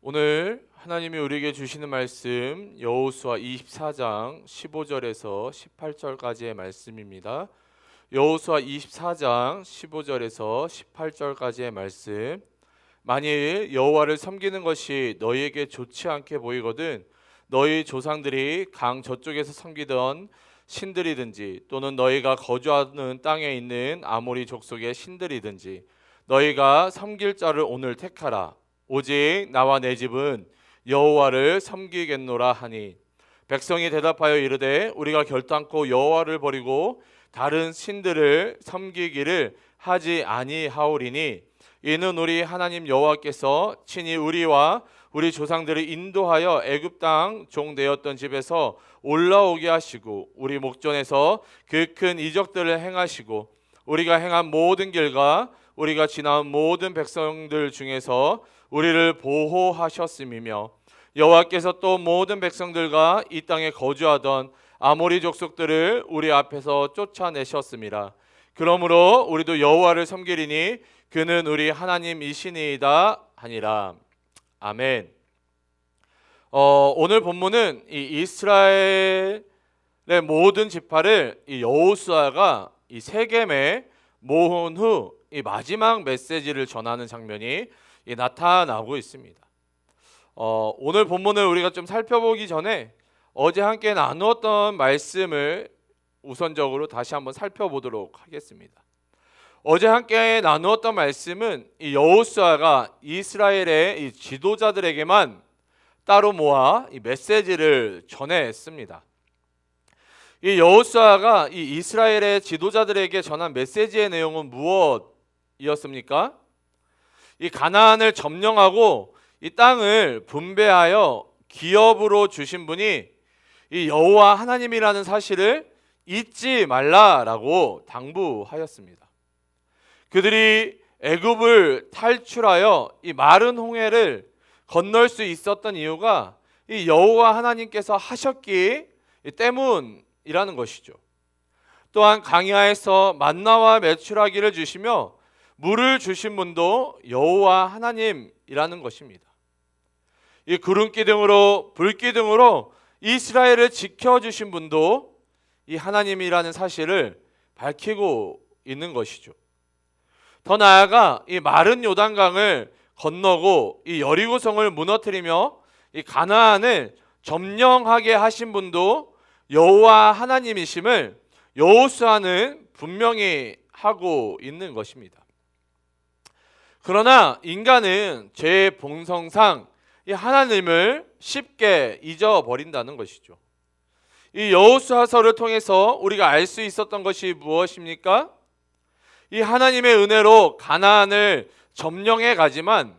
오늘 하나님이 우리에게 주시는 말씀 여호수아 24장 15절에서 18절까지의 말씀입니다. 여호수아 24장 15절에서 18절까지의 말씀. 만일 여호와를 섬기는 것이 너희에게 좋지 않게 보이거든 너희 조상들이 강 저쪽에서 섬기던 신들이든지 또는 너희가 거주하는 땅에 있는 아모리 족속의 신들이든지 너희가 섬길 자를 오늘 택하라. 오직 나와 내 집은 여호와를 섬기겠노라 하니 백성이 대답하여 이르되 우리가 결단코 여호와를 버리고 다른 신들을 섬기기를 하지 아니하오리니 이는 우리 하나님 여호와께서 친히 우리와 우리 조상들을 인도하여 애굽 땅 종되었던 집에서 올라오게 하시고 우리 목전에서 그 큰 이적들을 행하시고 우리가 행한 모든 길과 우리가 지나온 모든 백성들 중에서 우리를 보호하셨음이며 여호와께서 또 모든 백성들과 이 땅에 거주하던 아모리 족속들을 우리 앞에서 쫓아내셨음이라. 그러므로 우리도 여호와를 섬기리니 그는 우리 하나님이시니이다 하니라. 아멘. 오늘 본문은 이 이스라엘의 모든 지파를 이 여호수아가 이 세겜에 모은 후 이 마지막 메시지를 전하는 장면이 나타나고 있습니다. 오늘 본문을 우리가 좀 살펴보기 전에 어제 함께 나누었던 말씀을 우선적으로 다시 한번 살펴보도록 하겠습니다. 어제 함께 나누었던 말씀은 이 여호수아가 이스라엘의 이 지도자들에게만 따로 모아 이 메시지를 전했습니다. 이 여호수아가 이 이스라엘의 지도자들에게 전한 메시지의 내용은 무엇이었습니까? 이 가나안을 점령하고 이 땅을 분배하여 기업으로 주신 분이 이 여호와 하나님이라는 사실을 잊지 말라라고 당부하였습니다. 그들이 애굽을 탈출하여 이 마른 홍해를 건널 수 있었던 이유가 이 여호와 하나님께서 하셨기 때문이라는 것이죠. 또한 강야에서 만나와 메추라기를 주시며 물을 주신 분도 여호와 하나님이라는 것입니다. 이 구름기둥으로 불기둥으로 이스라엘을 지켜주신 분도 이 하나님이라는 사실을 밝히고 있는 것이죠. 더 나아가 이 마른 요단강을 건너고 이 여리고성을 무너뜨리며 이 가나안을 점령하게 하신 분도 여호와 하나님이심을 여호수아는 분명히 하고 있는 것입니다. 그러나 인간은 죄의 본성상 이 하나님을 쉽게 잊어버린다는 것이죠. 이 여호수아서를 통해서 우리가 알 수 있었던 것이 무엇입니까? 이 하나님의 은혜로 가나안을 점령해 가지만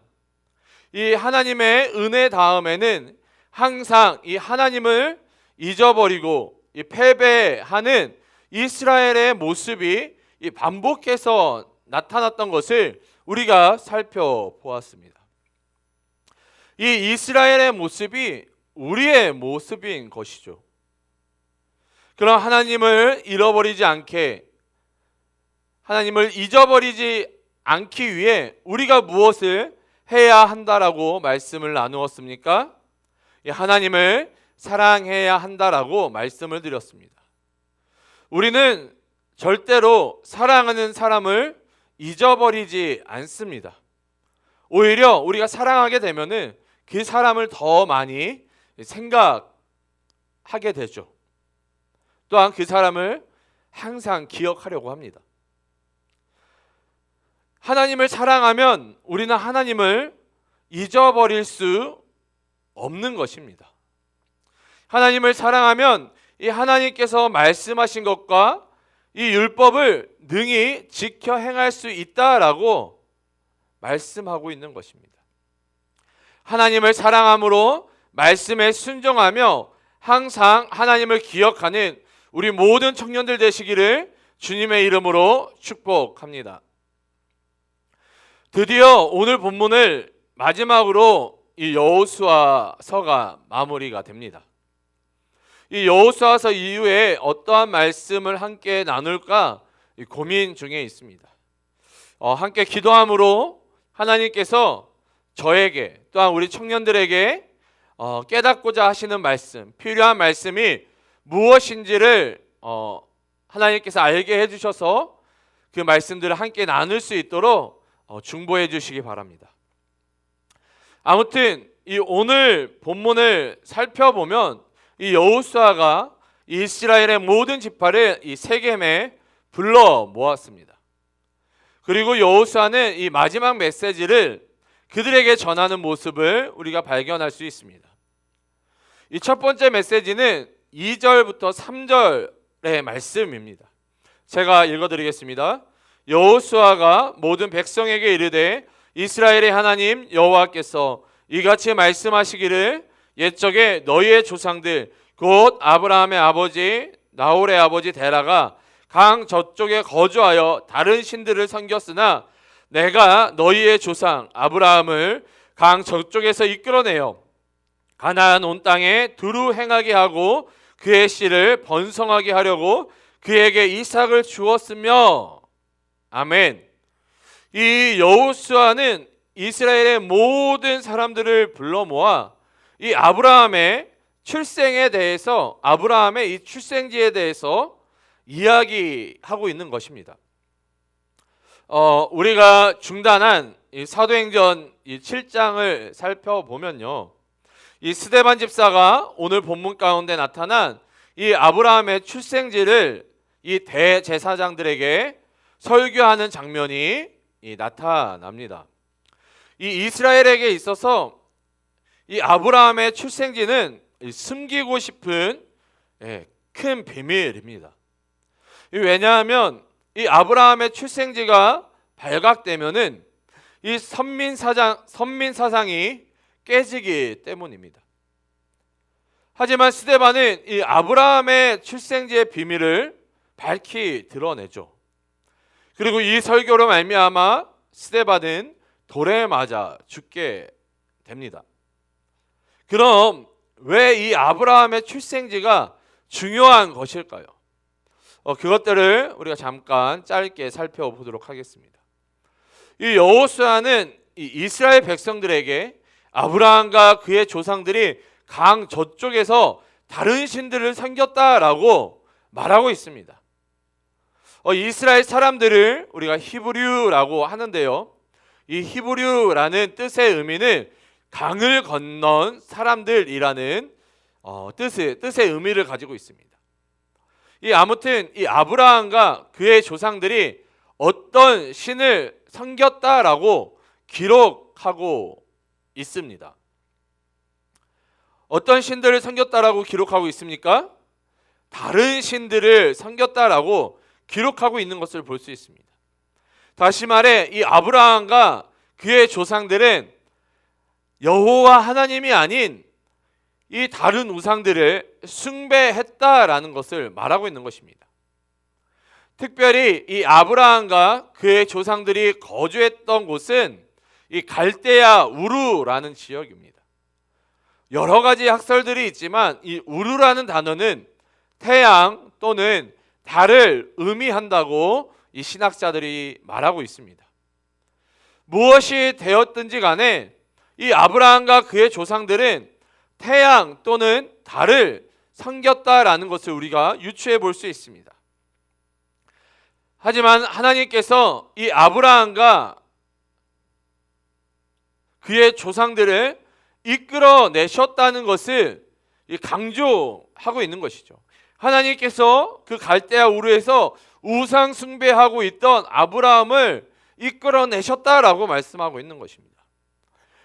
이 하나님의 은혜 다음에는 항상 이 하나님을 잊어버리고 이 패배하는 이스라엘의 모습이 이 반복해서 나타났던 것을 우리가 살펴보았습니다. 이 이스라엘의 모습이 우리의 모습인 것이죠. 그럼 하나님을 잃어버리지 않게, 하나님을 잊어버리지 않기 위해 우리가 무엇을 해야 한다라고 말씀을 나누었습니까? 하나님을 사랑해야 한다라고 말씀을 드렸습니다. 우리는 절대로 사랑하는 사람을 잊어버리지 않습니다. 오히려 우리가 사랑하게 되면은 그 사람을 더 많이 생각하게 되죠. 또한 그 사람을 항상 기억하려고 합니다. 하나님을 사랑하면 우리는 하나님을 잊어버릴 수 없는 것입니다. 하나님을 사랑하면 이 하나님께서 말씀하신 것과 이 율법을 능히 지켜 행할 수 있다라고 말씀하고 있는 것입니다. 하나님을 사랑함으로 말씀에 순종하며 항상 하나님을 기억하는 우리 모든 청년들 되시기를 주님의 이름으로 축복합니다. 드디어 오늘 본문을 마지막으로 이 여호수아서가 마무리가 됩니다. 이 여호수아서 이후에 어떠한 말씀을 함께 나눌까 고민 중에 있습니다. 함께 기도함으로 하나님께서 저에게 또한 우리 청년들에게 깨닫고자 하시는 말씀, 필요한 말씀이 무엇인지를 하나님께서 알게 해주셔서 그 말씀들을 함께 나눌 수 있도록 중보해 주시기 바랍니다. 아무튼 이 오늘 본문을 살펴보면 이 여호수아가 이스라엘의 모든 지파를 이 세겜에 불러 모았습니다. 그리고 여호수아는 이 마지막 메시지를 그들에게 전하는 모습을 우리가 발견할 수 있습니다. 이 첫 번째 메시지는 2절부터 3절의 말씀입니다. 제가 읽어드리겠습니다. 여호수아가 모든 백성에게 이르되 이스라엘의 하나님 여호와께서 이같이 말씀하시기를 옛적에 너희의 조상들 곧 아브라함의 아버지 나홀의 아버지 데라가 강 저쪽에 거주하여 다른 신들을 섬겼으나 내가 너희의 조상 아브라함을 강 저쪽에서 이끌어내어 가나안 온 땅에 두루 행하게 하고 그의 씨를 번성하게 하려고 그에게 이삭을 주었으며. 아멘. 이 여호수아는 이스라엘의 모든 사람들을 불러 모아 이 아브라함의 출생에 대해서, 아브라함의 이 출생지에 대해서 이야기하고 있는 것입니다. 우리가 중단한 이 사도행전 이 7장을 살펴보면요, 이 스데반 집사가 오늘 본문 가운데 나타난 이 아브라함의 출생지를 이 대제사장들에게 설교하는 장면이 나타납니다. 이 이스라엘에게 있어서 이 아브라함의 출생지는 숨기고 싶은 큰 비밀입니다. 왜냐하면 이 아브라함의 출생지가 발각되면은 이 선민 사상이 깨지기 때문입니다. 하지만 스데반은 이 아브라함의 출생지의 비밀을 밝히 드러내죠. 그리고 이 설교로 말미암아 스데반은 돌에 맞아 죽게 됩니다. 그럼 왜 이 아브라함의 출생지가 중요한 것일까요? 그것들을 우리가 잠깐 짧게 살펴보도록 하겠습니다. 이 여호수아는 이 이스라엘 백성들에게 아브라함과 그의 조상들이 강 저쪽에서 다른 신들을 섬겼다라고 말하고 있습니다. 이스라엘 사람들을 우리가 히브리라고 하는데요, 이 히브리라는 뜻의 의미는 강을 건넌 사람들이라는 뜻의 의미를 가지고 있습니다. 아무튼 이 아브라함과 그의 조상들이 어떤 신을 섬겼다라고 기록하고 있습니다. 어떤 신들을 섬겼다라고 기록하고 있습니까? 다른 신들을 섬겼다라고 기록하고 있는 것을 볼 수 있습니다. 다시 말해 이 아브라함과 그의 조상들은 여호와 하나님이 아닌 이 다른 우상들을 숭배했다라는 것을 말하고 있는 것입니다. 특별히 이 아브라함과 그의 조상들이 거주했던 곳은 이 갈대아 우르라는 지역입니다. 여러 가지 학설들이 있지만 이 우르라는 단어는 태양 또는 달을 의미한다고 이 신학자들이 말하고 있습니다. 무엇이 되었든지 간에 이 아브라함과 그의 조상들은 태양 또는 달을 섬겼다라는 것을 우리가 유추해 볼 수 있습니다. 하지만 하나님께서 이 아브라함과 그의 조상들을 이끌어내셨다는 것을 강조하고 있는 것이죠. 하나님께서 그 갈대아 우르에서 우상 숭배하고 있던 아브라함을 이끌어내셨다라고 말씀하고 있는 것입니다.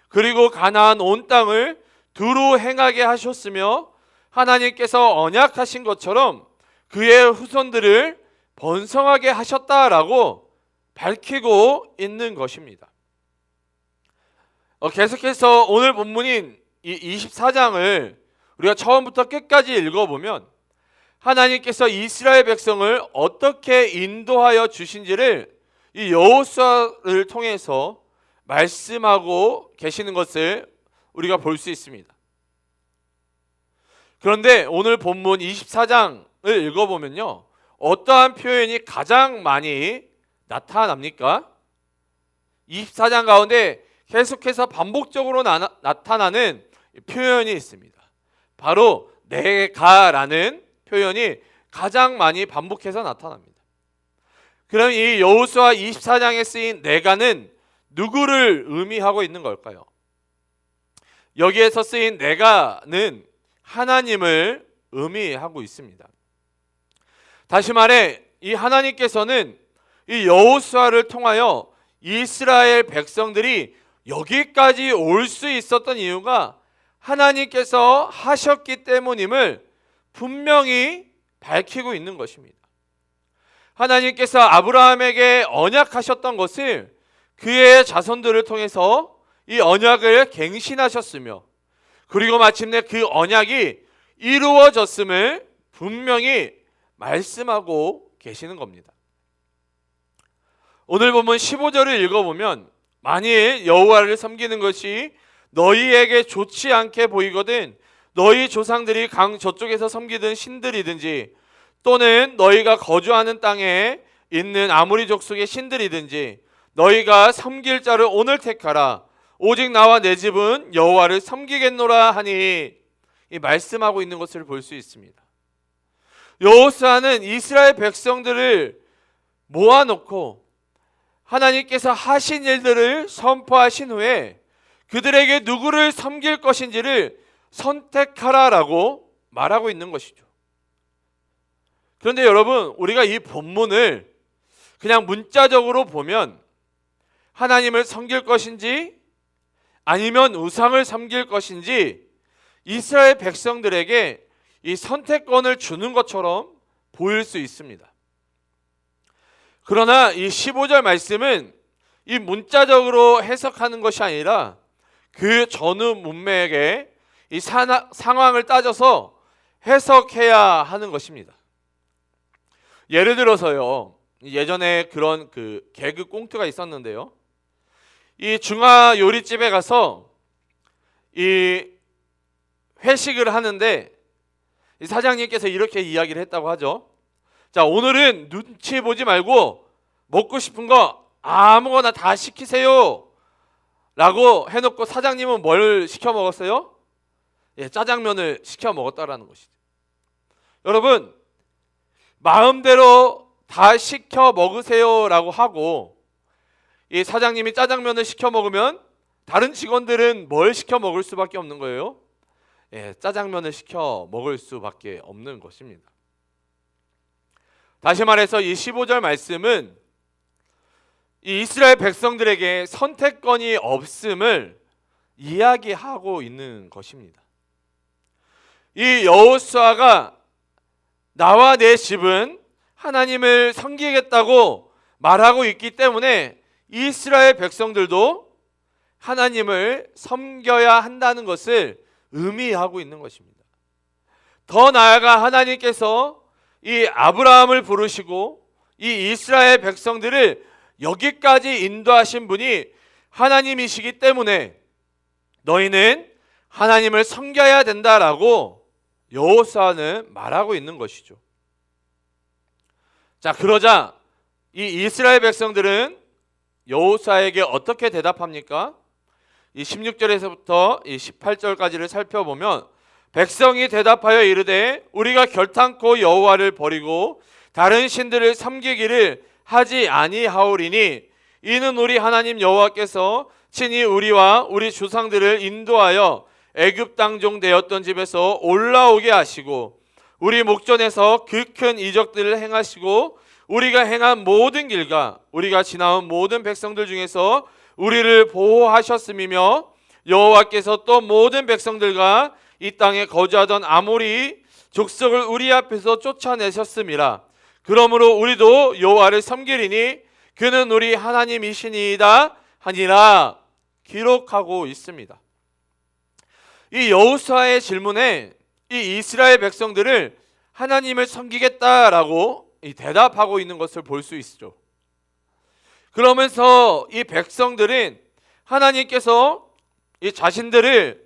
그리고 가나안 온 땅을 두루 행하게 하셨으며 하나님께서 언약하신 것처럼 그의 후손들을 번성하게 하셨다라고 밝히고 있는 것입니다. 계속해서 오늘 본문인 이 24장을 우리가 처음부터 끝까지 읽어보면 하나님께서 이스라엘 백성을 어떻게 인도하여 주신지를 이 여호수아를 통해서 말씀하고 계시는 것을 우리가 볼 수 있습니다. 그런데 오늘 본문 24장을 읽어보면요, 어떠한 표현이 가장 많이 나타납니까? 24장 가운데 계속해서 반복적으로 나타나는 표현이 있습니다. 바로 내가라는 표현이 가장 많이 반복해서 나타납니다. 그럼 이 여호수아 24장에 쓰인 내가는 누구를 의미하고 있는 걸까요? 여기에서 쓰인 내가는 하나님을 의미하고 있습니다. 다시 말해 이 하나님께서는 이 여호수아를 통하여 이스라엘 백성들이 여기까지 올 수 있었던 이유가 하나님께서 하셨기 때문임을 분명히 밝히고 있는 것입니다. 하나님께서 아브라함에게 언약하셨던 것을 그의 자손들을 통해서 이 언약을 갱신하셨으며, 그리고 마침내 그 언약이 이루어졌음을 분명히 말씀하고 계시는 겁니다. 오늘 본문 15절을 읽어보면 만일 여호와를 섬기는 것이 너희에게 좋지 않게 보이거든 너희 조상들이 강 저쪽에서 섬기던 신들이든지 또는 너희가 거주하는 땅에 있는 아모리 족속의 신들이든지 너희가 섬길 자를 오늘 택하라. 오직 나와 내 집은 여호와를 섬기겠노라 하니, 이 말씀하고 있는 것을 볼 수 있습니다. 여호수아는 이스라엘 백성들을 모아놓고 하나님께서 하신 일들을 선포하신 후에 그들에게 누구를 섬길 것인지를 선택하라라고 말하고 있는 것이죠. 그런데 여러분, 우리가 이 본문을 그냥 문자적으로 보면 하나님을 섬길 것인지 아니면 우상을 섬길 것인지 이스라엘 백성들에게 이 선택권을 주는 것처럼 보일 수 있습니다. 그러나 이 15절 말씀은 이 문자적으로 해석하는 것이 아니라 그 전후 문맥의 이 상황을 따져서 해석해야 하는 것입니다. 예를 들어서요, 예전에 그런 개그 꽁트가 있었는데요. 이 중화 요리집에 가서 이 회식을 하는데 이 사장님께서 이렇게 이야기를 했다고 하죠. 자, 오늘은 눈치 보지 말고 먹고 싶은 거 아무거나 다 시키세요 라고 해놓고 사장님은 뭘 시켜 먹었어요? 짜장면을 시켜 먹었다라는 것이죠. 여러분, 마음대로 다 시켜 먹으세요 라고 하고 이 사장님이 짜장면을 시켜 먹으면 다른 직원들은 뭘 시켜 먹을 수밖에 없는 거예요? 짜장면을 시켜 먹을 수밖에 없는 것입니다. 다시 말해서 이 15절 말씀은 이 이스라엘 백성들에게 선택권이 없음을 이야기하고 있는 것입니다. 이 여호수아가 나와 내 집은 하나님을 섬기겠다고 말하고 있기 때문에 이스라엘 백성들도 하나님을 섬겨야 한다는 것을 의미하고 있는 것입니다. 더 나아가 하나님께서 이 아브라함을 부르시고 이 이스라엘 백성들을 여기까지 인도하신 분이 하나님이시기 때문에 너희는 하나님을 섬겨야 된다라고 여호수아는 말하고 있는 것이죠. 자, 그러자 이 이스라엘 백성들은 여호수아에게 어떻게 대답합니까? 이 16절에서부터 이 18절까지를 살펴보면 백성이 대답하여 이르되 우리가 결탄코 여호와를 버리고 다른 신들을 섬기기를 하지 아니하오리니 이는 우리 하나님 여호와께서 친히 우리와 우리 조상들을 인도하여 애굽 땅종 되었던 집에서 올라오게 하시고 우리 목전에서 그 큰 이적들을 행하시고 우리가 행한 모든 길과 우리가 지나온 모든 백성들 중에서 우리를 보호하셨음이며 여호와께서 또 모든 백성들과 이 땅에 거주하던 아모리 족속을 우리 앞에서 쫓아내셨음이라. 그러므로 우리도 여호와를 섬기리니 그는 우리 하나님이시니이다 하니라 기록하고 있습니다. 이 여호수아의 질문에 이 이스라엘 백성들을 하나님을 섬기겠다라고 대답하고 있는 것을 볼 수 있죠. 그러면서 이 백성들은 하나님께서 이 자신들을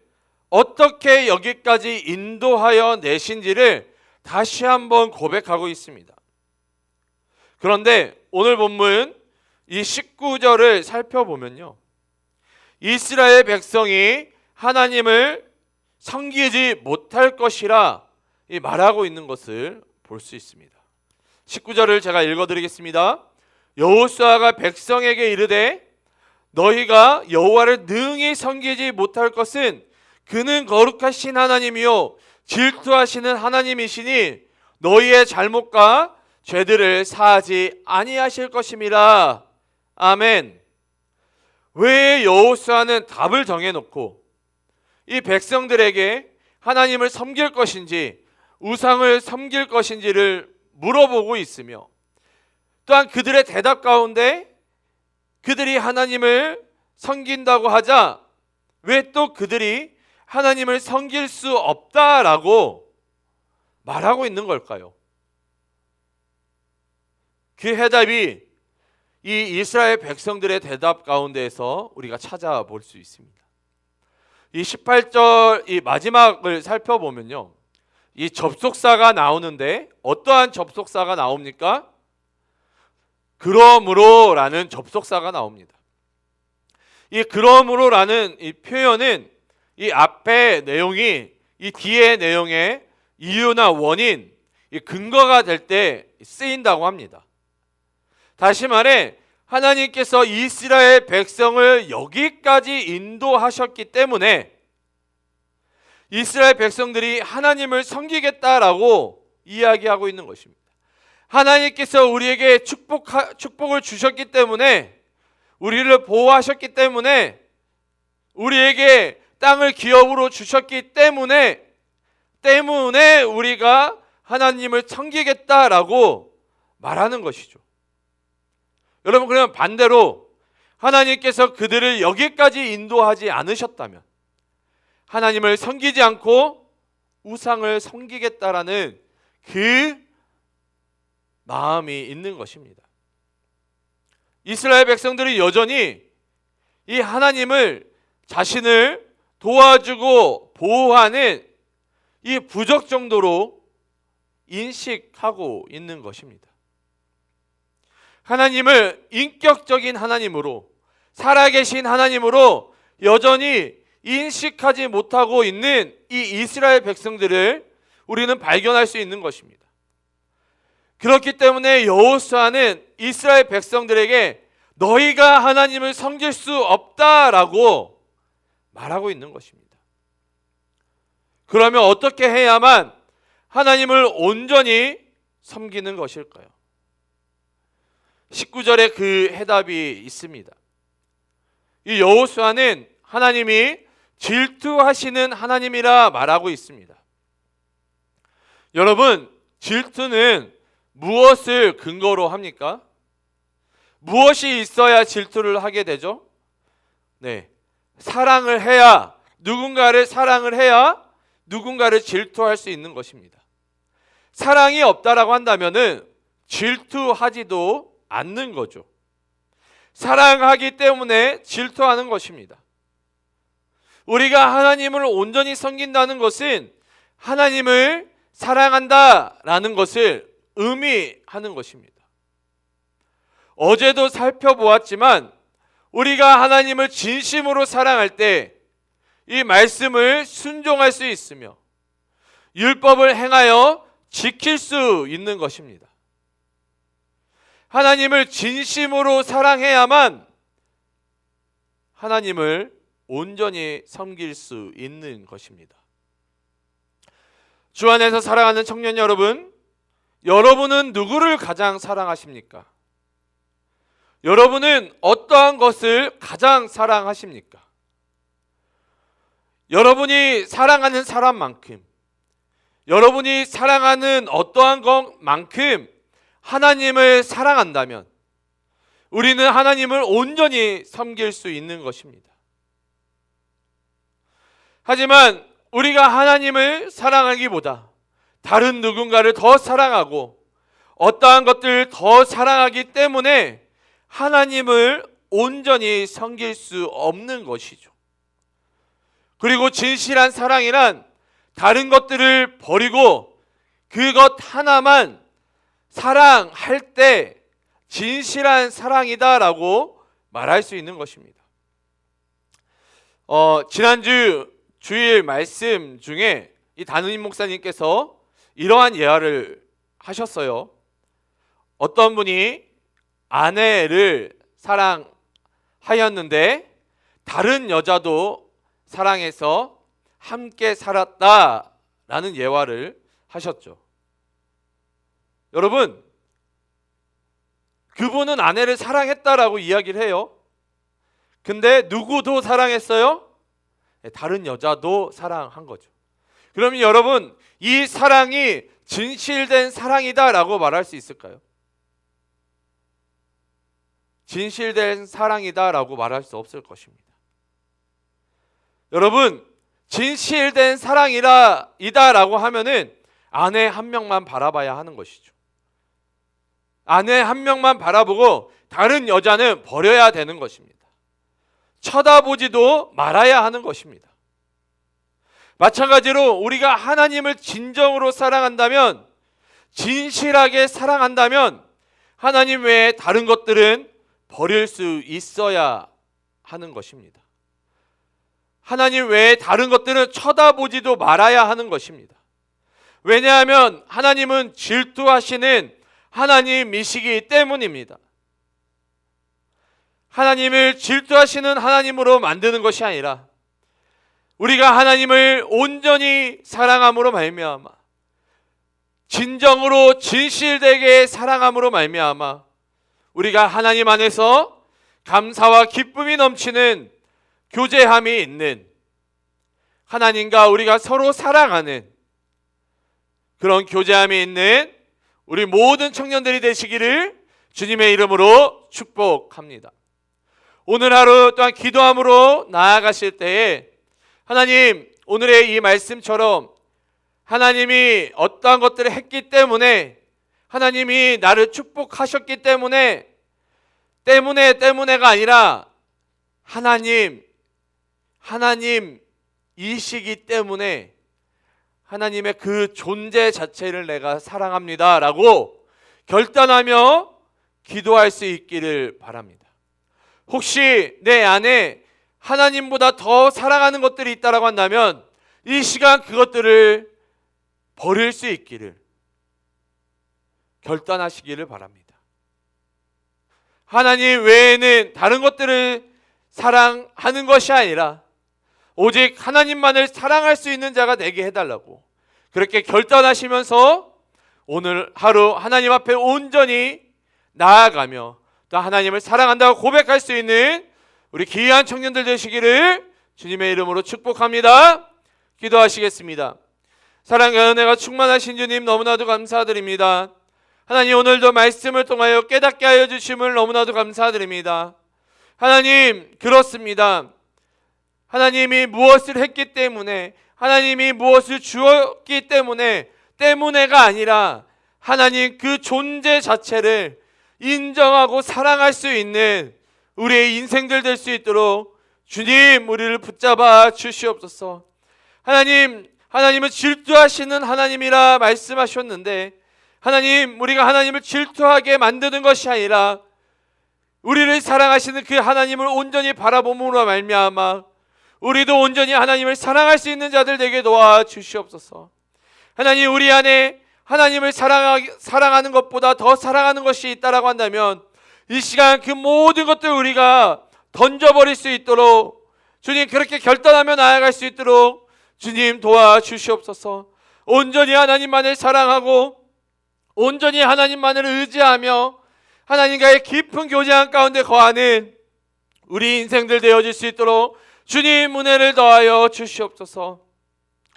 어떻게 여기까지 인도하여 내신지를 다시 한번 고백하고 있습니다. 그런데 오늘 본문 이 19절을 살펴보면요, 이스라엘 백성이 하나님을 섬기지 못할 것이라 말하고 있는 것을 볼 수 있습니다. 19절을 제가 읽어드리겠습니다. 여호수아가 백성에게 이르되 너희가 여호와를 능히 섬기지 못할 것은 그는 거룩하신 하나님이요 질투하시는 하나님이시니 너희의 잘못과 죄들을 사하지 아니하실 것임이라. 아멘. 왜 여호수아는 답을 정해놓고 이 백성들에게 하나님을 섬길 것인지 우상을 섬길 것인지를 물어보고 있으며, 또한 그들의 대답 가운데 그들이 하나님을 섬긴다고 하자 왜 또 그들이 하나님을 섬길 수 없다라고 말하고 있는 걸까요? 그 해답이 이 이스라엘 백성들의 대답 가운데에서 우리가 찾아볼 수 있습니다. 이 18절 이 마지막을 살펴보면요, 이 접속사가 나오는데 어떠한 접속사가 나옵니까? 그러므로라는 접속사가 나옵니다. 이 그러므로라는 이 표현은 이 앞의 내용이 이 뒤의 내용의 이유나 원인, 이 근거가 될 때 쓰인다고 합니다. 다시 말해 하나님께서 이스라엘 백성을 여기까지 인도하셨기 때문에 이스라엘 백성들이 하나님을 섬기겠다라고 이야기하고 있는 것입니다. 하나님께서 우리에게 축복을 주셨기 때문에, 우리를 보호하셨기 때문에, 우리에게 땅을 기업으로 주셨기 때문에 우리가 하나님을 섬기겠다라고 말하는 것이죠. 여러분, 그러면 반대로 하나님께서 그들을 여기까지 인도하지 않으셨다면 하나님을 섬기지 않고 우상을 섬기겠다라는 그 마음이 있는 것입니다. 이스라엘 백성들이 여전히 이 하나님을 자신을 도와주고 보호하는 이 부적 정도로 인식하고 있는 것입니다. 하나님을 인격적인 하나님으로, 살아계신 하나님으로 여전히 인식하지 못하고 있는 이 이스라엘 백성들을 우리는 발견할 수 있는 것입니다. 그렇기 때문에 여호수아는 이스라엘 백성들에게 너희가 하나님을 섬길 수 없다라고 말하고 있는 것입니다. 그러면 어떻게 해야만 하나님을 온전히 섬기는 것일까요? 19절에 그 해답이 있습니다. 이 여호수아는 하나님이 질투하시는 하나님이라 말하고 있습니다. 여러분, 질투는 무엇을 근거로 합니까? 무엇이 있어야 질투를 하게 되죠? 네, 사랑을 해야, 누군가를 사랑을 해야 누군가를 질투할 수 있는 것입니다. 사랑이 없다라고 한다면은 질투하지도 않는 거죠. 사랑하기 때문에 질투하는 것입니다. 우리가 하나님을 온전히 섬긴다는 것은 하나님을 사랑한다라는 것을 의미하는 것입니다. 어제도 살펴보았지만 우리가 하나님을 진심으로 사랑할 때 이 말씀을 순종할 수 있으며 율법을 행하여 지킬 수 있는 것입니다. 하나님을 진심으로 사랑해야만 하나님을 온전히 섬길 수 있는 것입니다. 주 안에서 사랑하는 청년 여러분, 여러분은 누구를 가장 사랑하십니까? 여러분은 어떠한 것을 가장 사랑하십니까? 여러분이 사랑하는 사람만큼, 여러분이 사랑하는 어떠한 것만큼 하나님을 사랑한다면 우리는 하나님을 온전히 섬길 수 있는 것입니다. 하지만 우리가 하나님을 사랑하기보다 다른 누군가를 더 사랑하고 어떠한 것들을 더 사랑하기 때문에 하나님을 온전히 섬길 수 없는 것이죠. 그리고 진실한 사랑이란 다른 것들을 버리고 그것 하나만 사랑할 때 진실한 사랑이다라고 말할 수 있는 것입니다. 지난주 주일 말씀 중에 이 단우님 목사님께서 이러한 예화를 하셨어요. 어떤 분이 아내를 사랑하였는데 다른 여자도 사랑해서 함께 살았다라는 예화를 하셨죠. 여러분, 그분은 아내를 사랑했다라고 이야기를 해요. 근데 누구도 사랑했어요? 다른 여자도 사랑한 거죠. 그러면 여러분, 이 사랑이 진실된 사랑이다라고 말할 수 있을까요? 진실된 사랑이다라고 말할 수 없을 것입니다. 여러분, 진실된 사랑이다라고 하면은 아내 한 명만 바라봐야 하는 것이죠. 아내 한 명만 바라보고 다른 여자는 버려야 되는 것입니다. 쳐다보지도 말아야 하는 것입니다. 마찬가지로 우리가 하나님을 진정으로 사랑한다면, 진실하게 사랑한다면 하나님 외에 다른 것들은 버릴 수 있어야 하는 것입니다. 하나님 외에 다른 것들은 쳐다보지도 말아야 하는 것입니다. 왜냐하면 하나님은 질투하시는 하나님이시기 때문입니다. 하나님을 질투하시는 하나님으로 만드는 것이 아니라 우리가 하나님을 온전히 사랑함으로 말미암아, 진정으로 진실되게 사랑함으로 말미암아 우리가 하나님 안에서 감사와 기쁨이 넘치는 교제함이 있는, 하나님과 우리가 서로 사랑하는 그런 교제함이 있는 우리 모든 청년들이 되시기를 주님의 이름으로 축복합니다. 오늘 하루 또한 기도함으로 나아가실 때에 하나님, 오늘의 이 말씀처럼 하나님이 어떠한 것들을 했기 때문에, 하나님이 나를 축복하셨기 때문에가 아니라 하나님이시기 때문에 하나님의 그 존재 자체를 내가 사랑합니다 라고 결단하며 기도할 수 있기를 바랍니다. 혹시 내 안에 하나님보다 더 사랑하는 것들이 있다고 한다면 이 시간 그것들을 버릴 수 있기를 결단하시기를 바랍니다. 하나님 외에는 다른 것들을 사랑하는 것이 아니라 오직 하나님만을 사랑할 수 있는 자가 되게 해달라고 그렇게 결단하시면서 오늘 하루 하나님 앞에 온전히 나아가며 또 하나님을 사랑한다고 고백할 수 있는 우리 귀한 청년들 되시기를 주님의 이름으로 축복합니다. 기도하시겠습니다. 사랑과 은혜가 충만하신 주님, 너무나도 감사드립니다. 하나님, 오늘도 말씀을 통하여 깨닫게 하여 주심을 너무나도 감사드립니다. 하나님, 그렇습니다. 하나님이 무엇을 했기 때문에, 하나님이 무엇을 주었기 때문에가 아니라 하나님 그 존재 자체를 인정하고 사랑할 수 있는 우리의 인생들 될 수 있도록 주님, 우리를 붙잡아 주시옵소서. 하나님은 질투하시는 하나님이라 말씀하셨는데, 하나님, 우리가 하나님을 질투하게 만드는 것이 아니라 우리를 사랑하시는 그 하나님을 온전히 바라봄으로 말미암아 우리도 온전히 하나님을 사랑할 수 있는 자들 되게 도와주시옵소서. 하나님, 우리 안에 하나님을 사랑하는 것보다 더 사랑하는 것이 있다라고 한다면 이 시간 그 모든 것들을 우리가 던져버릴 수 있도록 주님, 그렇게 결단하며 나아갈 수 있도록 주님 도와주시옵소서. 온전히 하나님만을 사랑하고 온전히 하나님만을 의지하며 하나님과의 깊은 교제한 가운데 거하는 우리 인생들 되어질 수 있도록 주님 은혜를 더하여 주시옵소서.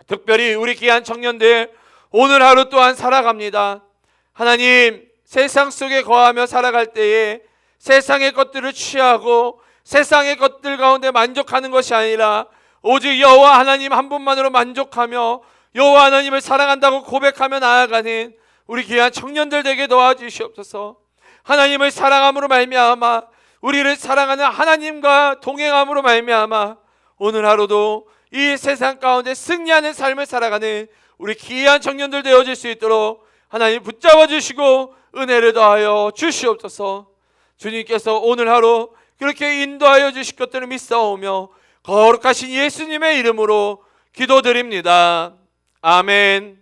특별히 우리 귀한 청년들 오늘 하루 또한 살아갑니다. 하나님, 세상 속에 거하며 살아갈 때에 세상의 것들을 취하고 세상의 것들 가운데 만족하는 것이 아니라 오직 여호와 하나님 한 분만으로 만족하며 여호와 하나님을 사랑한다고 고백하며 나아가는 우리 귀한 청년들 되게 도와주시옵소서. 하나님을 사랑함으로 말미암아 우리를 사랑하는 하나님과 동행함으로 말미암아 오늘 하루도 이 세상 가운데 승리하는 삶을 살아가는 우리 귀한 청년들 되어질 수 있도록 하나님 붙잡아 주시고 은혜를 더하여 주시옵소서. 주님께서 오늘 하루 그렇게 인도하여 주실 것들을 믿사오며 거룩하신 예수님의 이름으로 기도드립니다. 아멘.